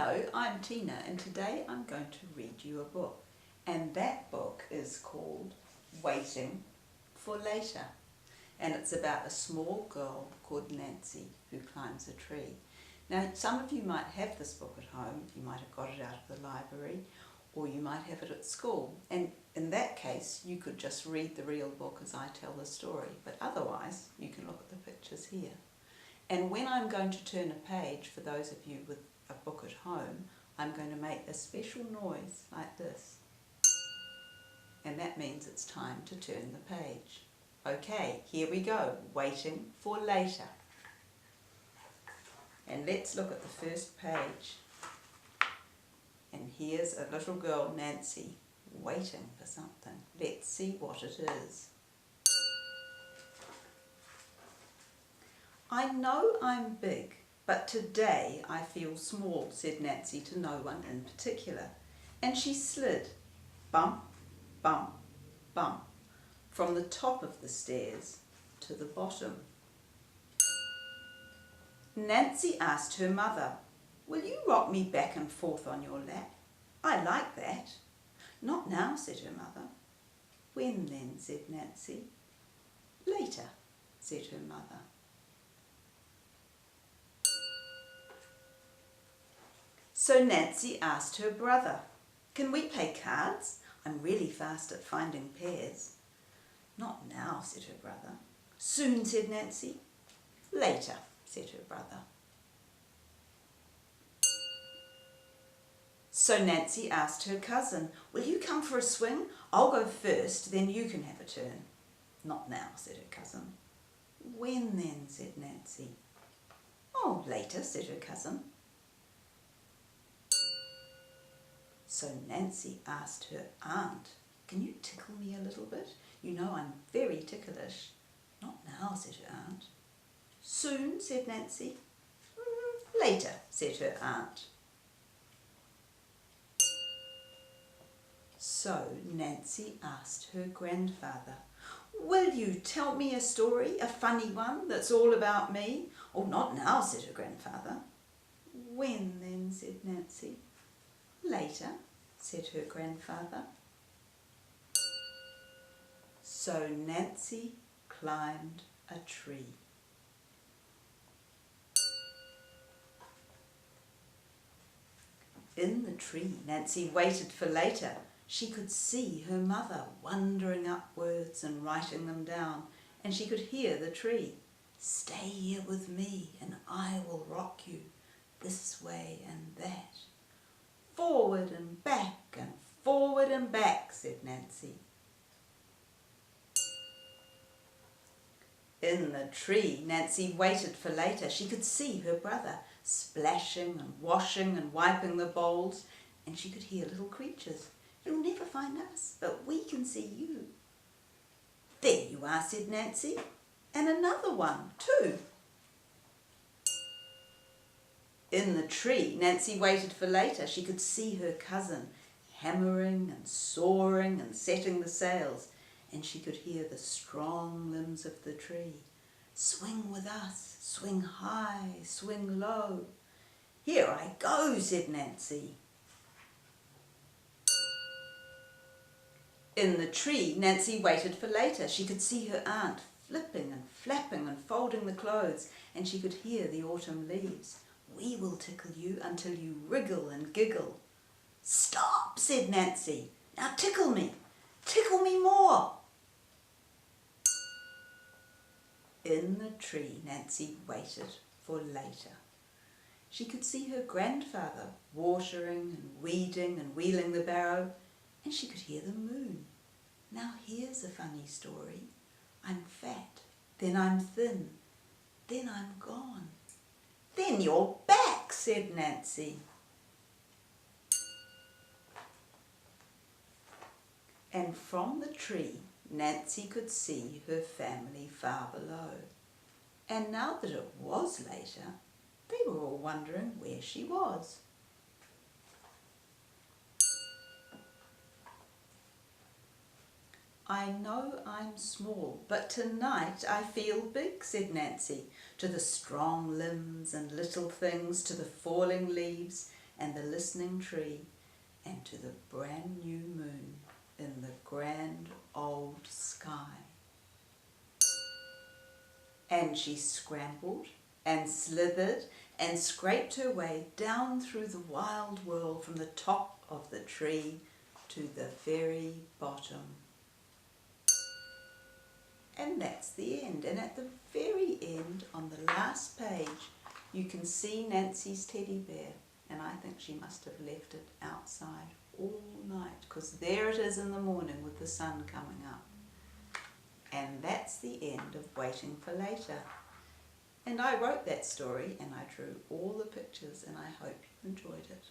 Hello, I'm Tina and today I'm going to read you a book, and that book is called Waiting for Later, and it's about a small girl called Nancy who climbs a tree. Now some of you might have this book at home, you might have got it out of the library or you might have it at school, and in that case you could just read the real book as I tell the story, but otherwise you can look at the pictures here. And when I'm going to turn a page, for those of you with a book at home, I'm going to make a special noise like this. And that means it's time to turn the page. Okay, here we go, Waiting for Later. And let's look at the first page. And here's a little girl, Nancy, waiting for something. Let's see what it is. I know I'm big, but today I feel small, said Nancy to no one in particular. And she slid, bump, bump, bump, from the top of the stairs to the bottom. Nancy asked her mother, "Will you rock me back and forth on your lap? I like that." "Not now," said her mother. "When then?" said Nancy. "Later," said her mother. So Nancy asked her brother, "Can we play cards? I'm really fast at finding pairs." "Not now," said her brother. "Soon," said Nancy. "Later," said her brother. So Nancy asked her cousin, "Will you come for a swing? I'll go first, then you can have a turn." "Not now," said her cousin. "When then?" said Nancy. "Oh, later," said her cousin. So Nancy asked her aunt, "Can you tickle me a little bit? You know I'm very ticklish." "Not now," said her aunt. "Soon," said Nancy. "Later," said her aunt. So Nancy asked her grandfather, "Will you tell me a story, a funny one that's all about me?" "Oh, not now," said her grandfather. "When then?" said Nancy. "Later," said her grandfather. So Nancy climbed a tree. In the tree, Nancy waited for later. She could see her mother wondering up words and writing them down, and she could hear the tree. "Stay here with me and I will rock you this way and that. Forward and back and forward and back," said Nancy. In the tree, Nancy waited for later. She could see her brother splashing and washing and wiping the bowls, and she could hear little creatures. "You'll never find us, but we can see you." "There you are," said Nancy, "and another one too." In the tree, Nancy waited for later. She could see her cousin hammering and sawing and setting the sails, and she could hear the strong limbs of the tree. "Swing with us, swing high, swing low." "Here I go," said Nancy. In the tree, Nancy waited for later. She could see her aunt flipping and flapping and folding the clothes, and she could hear the autumn leaves. "We will tickle you until you wriggle and giggle." "Stop," said Nancy. "Now tickle me more." In the tree, Nancy waited for later. She could see her grandfather watering and weeding and wheeling the barrow, and she could hear the moon. "Now here's a funny story. I'm fat, then I'm thin, then I'm gone." "Then you're back," said Nancy. And from the tree, Nancy could see her family far below. And now that it was later, they were all wondering where she was. "I know I'm small, but tonight I feel big," said Nancy, to the strong limbs and little things, to the falling leaves and the listening tree, and to the brand new moon in the grand old sky. And she scrambled and slithered and scraped her way down through the wild world from the top of the tree to the very bottom. And that's the end. And at the very end, on the last page, you can see Nancy's teddy bear. And I think she must have left it outside all night, because there it is in the morning with the sun coming up. And that's the end of Waiting for Later. And I wrote that story and I drew all the pictures, and I hope you enjoyed it.